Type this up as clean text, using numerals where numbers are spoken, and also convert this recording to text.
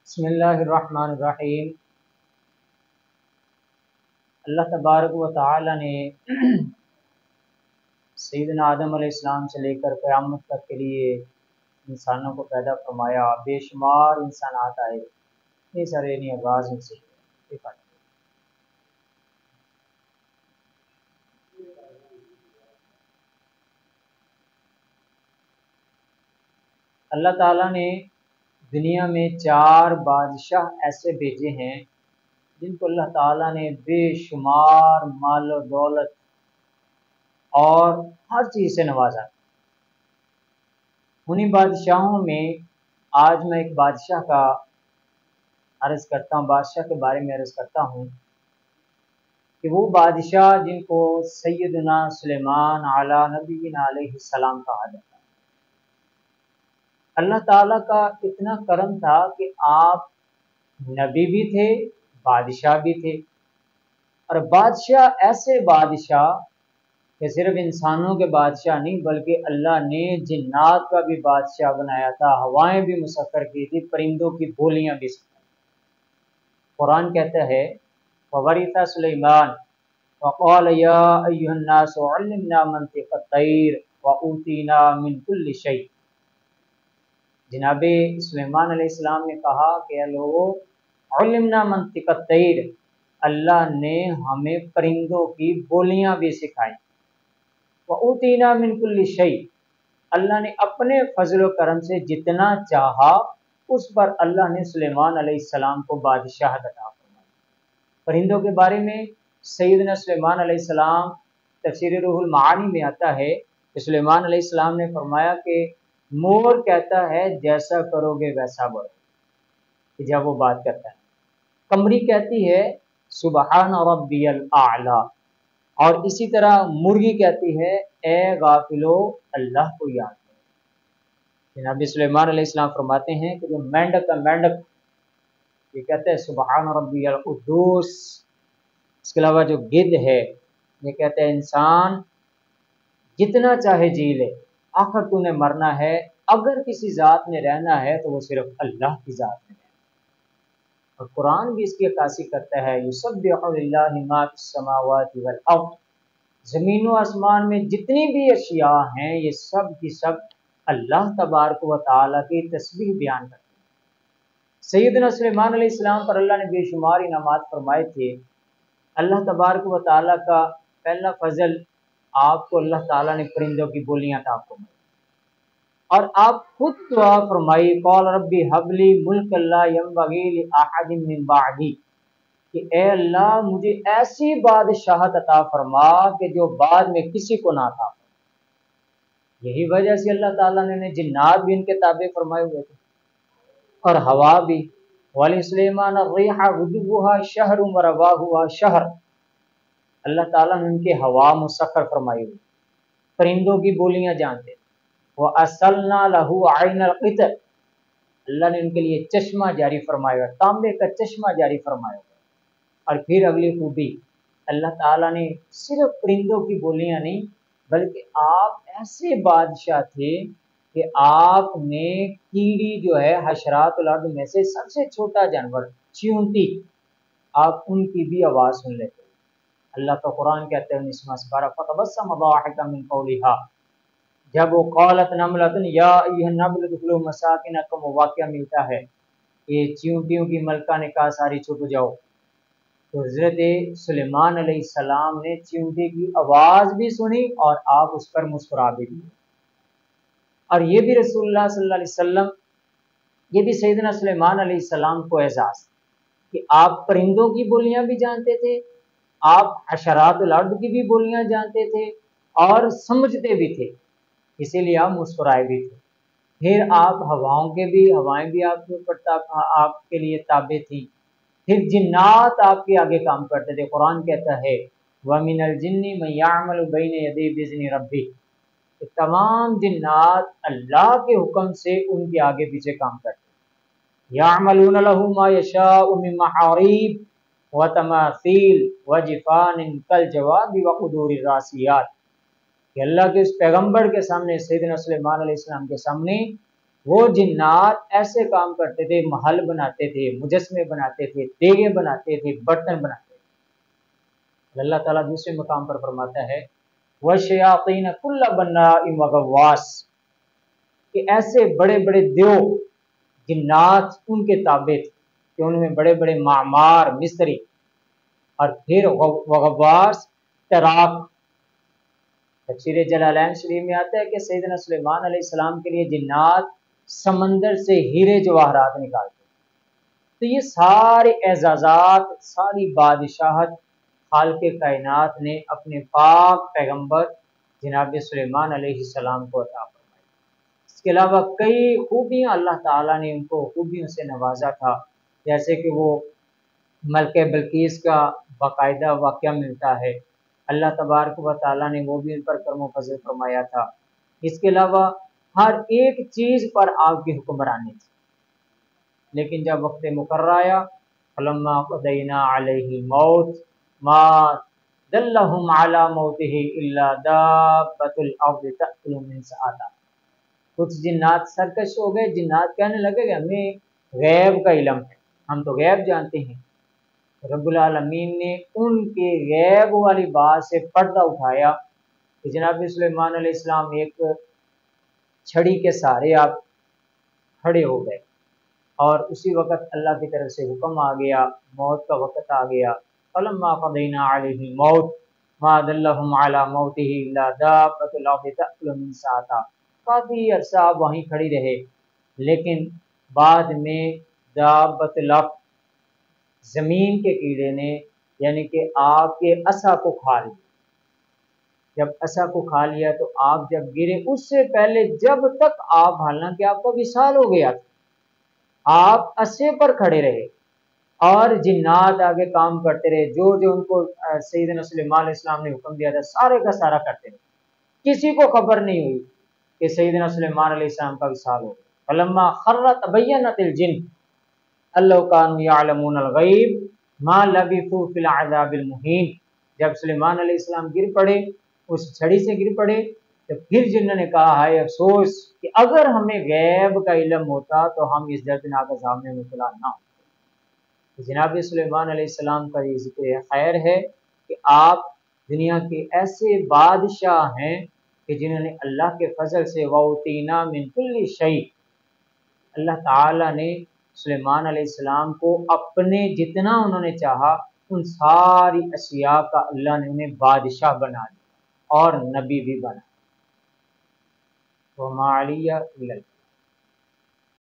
بسم اللہ الرحمن الرحیم۔ اللہ تبارک و تعالی نے سیدنا آدم علیہ السلام سے لے کر قیامت تک کے لیے انسانوں کو پیدا فرمایا۔ بے شمار انسانات آئے، اتنے سارے نہیں آغاز میں سے اللہ تعالیٰ نے دنیا میں 4 بادشاہ ایسے بھیجے ہیں جن کو اللہ تعالیٰ نے بے شمار مال و دولت اور ہر چیز سے نوازا۔ انہی بادشاہوں میں آج میں ایک بادشاہ کا عرض کرتا ہوں، بادشاہ کے بارے میں عرض کرتا ہوں کہ وہ بادشاہ جن کو سیدنا سلیمان علی نبینا علیہ السلام کہا جاتا ہے۔ اللہ تعالیٰ کا اتنا کرم تھا کہ آپ نبی بھی تھے، بادشاہ بھی تھے، اور بادشاہ ایسے بادشاہ کہ صرف انسانوں کے بادشاہ نہیں بلکہ اللہ نے جنات کا بھی بادشاہ بنایا تھا، ہوائیں بھی مسخر کی تھی، پرندوں کی بولیاں بھی سکھائی۔ قرآن کہتا ہے وَوَرِثَ سُلَيْمَانُ وَقَالَ يَا أَيُّهَا النَّاسُ عَلِّمْنَا مَنطِقَ الطَّيْرِ وَأُوتِينَا مِنْ كُلِّ شَيْءٍ۔ جناب سلیمان علیہ السلام نے کہا کہ اے لوگو علمنا منطق الطیر، اللہ نے ہمیں پرندوں کی بولیاں بھی سکھائیں۔ وَأُوتِينَا مِنْ كُلِّ شَيْءٍ، اللہ نے اپنے فضل و کرم سے جتنا چاہا اس پر اللہ نے سلیمان علیہ السلام کو بادشاہت عطا فرمائی۔ پرندوں کے بارے میں سیدنا سلیمان علیہ السلام تفسیر روح المعانی میں آتا ہے کہ سلیمان علیہ السلام نے فرمایا کہ مور کہتا ہے جیسا کرو گے ویسا بڑھو، جب وہ بات کرتا ہے۔ قمری کہتی ہے سبحان ربی الاعلی، اور اسی طرح مرغی کہتی ہے اے غافلو اللہ کو یاد کرو۔ جناب سلیمان علیہ السلام فرماتے ہیں کہ جو مینڈک کا مینڈک یہ کہتے ہیں سبحان ربی القدوس، اس کے علاوہ جو گدھ ہے یہ کہتے ہیں انسان جتنا چاہے جی لے، آخر تو نے مرنا ہے، اگر کسی ذات میں رہنا ہے تو وہ صرف اللہ کی ذات میں رہنا۔ اور قرآن بھی اس کی عکاسی کرتا ہے یسبح للہ ما فی السماوات والارض، زمین و آسمان میں جتنی بھی اشیاء ہیں یہ سب کی سب اللہ تبارک و تعالیٰ کی تسبیح بیان کرتے ہیں۔ سیدنا سلیمان علیہ السلام پر اللہ نے بے شمار انعامات فرمائے تھے۔ اللہ تبارک و تعالیٰ کا پہلا فضل، آپ کو اللہ تعالیٰ نے پرندوں کی بولیاں عطا فرمائی، اور آپ خود دعا فرمائی قال ربی حب لی ملک لا ینبغی لاحد من بعدی، کہ اے اللہ مجھے ایسی بادشاہت عطا فرما کہ جو بعد میں کسی کو نہ تھا۔ یہی وجہ سے اللہ تعالیٰ نے جنات بھی ان کے تابع فرمائے ہوئے تھے، اور ہوا بھی وَلِسُلَيْمَانَ الرِّيحَ غُدُوُّهَا شَهْرٌ وَرَوَاحُهَا شَهْرٌ، اللہ تعالیٰ نے ان کے ہوا مسخر فرمائی ہوئی، پرندوں کی بولیاں جانتے۔ وَأَسَلْنَا لَهُ عَيْنَ الْقِطْرِ، اللہ نے ان کے لیے چشمہ جاری فرمایا ہوا، تانبے کا چشمہ جاری فرمایا ہوا۔ اور پھر اگلی خوبی، اللہ تعالیٰ نے صرف پرندوں کی بولیاں نہیں بلکہ آپ ایسے بادشاہ تھے کہ آپ نے کیڑی جو ہے حشرات الارض میں سے سب سے چھوٹا جانور چیونٹی، آپ ان کی بھی آواز سن لیتے۔ اللہ کا قرآن کہتے ہیں 19واں سپارہ فَتَبَسَّمَ ضَاحِكًا مِنْ قَوْلِهَا، جب وہ قالت نملۃ یا ایھا النمل ادخلوا مساکنکم، واقعہ ملتا ہے کہ چیونٹیوں کی ملکہ نے کہا ساری چھپ جاؤ، تو حضرت سلیمان علیہ السلام نے چیونٹی کی آواز بھی سنی اور آپ اس پر مسکرا بھی دیے۔ اور یہ بھی رسول اللہ صلی اللہ علیہ وسلم، یہ بھی سیدنا سلیمان علیہ السلام کو اعزاز کہ آپ پرندوں کی بولیاں بھی جانتے تھے، آپ حشرات الارض کی بھی بولیاں جانتے تھے اور سمجھتے بھی تھے، اسی لیے آپ مسکرائے بھی تھے۔ پھر آپ ہوائیں بھی آپ کے اوپر آپ کے لیے تابع تھی، پھر جنات آپ کے آگے کام کرتے تھے۔ قرآن کہتا ہے وَمِنَ الْجِنِّ مَن يَعْمَلُ بَيْنَ يَدَيْهِ بِإِذْنِ رَبِّهِ، کہ تمام جنات اللہ کے حکم سے ان کے آگے پیچھے کام کرتے ہیں۔ يَعْمَلُونَ لَهُ مَا يَشَاءُ مِن مَحَارِيبَ وَتَمَاثِيلَ وَجِفَانٍ كَالْجَوَابِ وَقُدُورِ الرَّاسِيَاتِ، کہ اللہ کے اس پیغمبر کے سامنے، سیدنا سلیمان علیہ السلام کے سامنے وہ جنات ایسے کام کرتے تھے، محل بناتے تھے، مجسمے بناتے تھے، دیگے بناتے تھے، برتن بناتے تھے۔ اللہ تعالیٰ دوسرے مقام پر فرماتا ہے وَشَيَاطِينَ كُلَّ بَنَّاءٍ وَغَوَّاصٍ، کہ ایسے بڑے بڑے دیو جنات ان کے تابع تھے کہ ان میں بڑے بڑے معمار مستری، اور پھر وغواص تیراک۔ تفسیر جلالین شریف میں آتا ہے کہ سیدنا سلیمان علیہ السلام کے لیے جنات سمندر سے ہیرے جواہرات نکالتے۔ تو یہ سارے اعزازات، ساری بادشاہت خالق کائنات نے اپنے پاک پیغمبر جناب سلیمان علیہ السلام کو عطا فرمائی۔ اس کے علاوہ کئی خوبیاں اللہ تعالیٰ نے ان کو خوبیوں سے نوازا تھا، جیسے کہ وہ ملکہ بلقیس کا باقاعدہ واقعہ ملتا ہے، اللہ تبارک و تعالیٰ نے وہ بھی ان پر کرم و فضل فرمایا تھا۔ اس کے علاوہ ہر ایک چیز پر آپ کی حکمرانی تھی، لیکن جب وقت مقررہ آیا فلما قضینا علیہ الموت ما دلہم علی موتہ الا دابۃ الارض تأکل من سأتہ۔ کچھ جنات سرکش ہو گئے، جنات کہنے لگے کہ ہمیں غیب کا علم ہے، ہم تو غیب جانتے ہیں۔ رب العالمین نے ان کے غیب والی بات سے پردہ اٹھایا کہ جناب سلیمان علیہ السلام ایک چھڑی کے سہارے آپ کھڑے ہو گئے، اور اسی وقت اللہ کی طرف سے حکم آ گیا، موت کا وقت آ گیا۔ فلما قضینا علیہ الموت ما دلہم علی موتہ الا دابۃ الارض تأکل من سأتہ۔ کافی عرصہ آپ وہیں کھڑی رہے، لیکن بعد میں دابۃ الارض، زمین کے کیڑے نے یعنی کہ آپ کے عصا کو کھا لیا۔ جب عصا کو کھا لیا تو آپ جب گرے، اس سے پہلے جب تک آپ، حالانکہ آپ کو وصال ہو گیا تھا، آپ عصے پر کھڑے رہے اور جنات آگے کام کرتے رہے، جو جو ان کو سیدنا سلیمان علیہ السلام نے حکم دیا تھا سارے کا سارا کرتے رہے۔ کسی کو خبر نہیں ہوئی کہ سیدنا سلیمان علیہ السلام کا وصال ہو گیا۔ فلما خر تبینت الجن ان لو کانوا یعلمون الغیب ما لبثوا فی العذاب المہین۔ جب سلیمان علیہ السلام گر پڑے، اس چھڑی سے گر پڑے، تو پھر جنہوں نے کہا ہائے افسوس کہ اگر ہمیں غیب کا علم ہوتا تو ہم اس دردناک عذاب میں مبتلا نہ ہوتے۔ جناب سلیمان علیہ السلام کا یہ ذکر خیر ہے کہ آپ دنیا کے ایسے بادشاہ ہیں کہ جنہوں نے اللہ کے فضل سے وَأُوتِینَا مِن كُلِّ شَيْءٍ، اللہ تعالیٰ نے سلیمان علیہ السلام کو اپنے جتنا انہوں نے چاہا ان ساری اشیاء کا اللہ نے انہیں بادشاہ بنا دیا اور نبی بھی بنا۔ وَمَا عَلِيَّ إِلَّا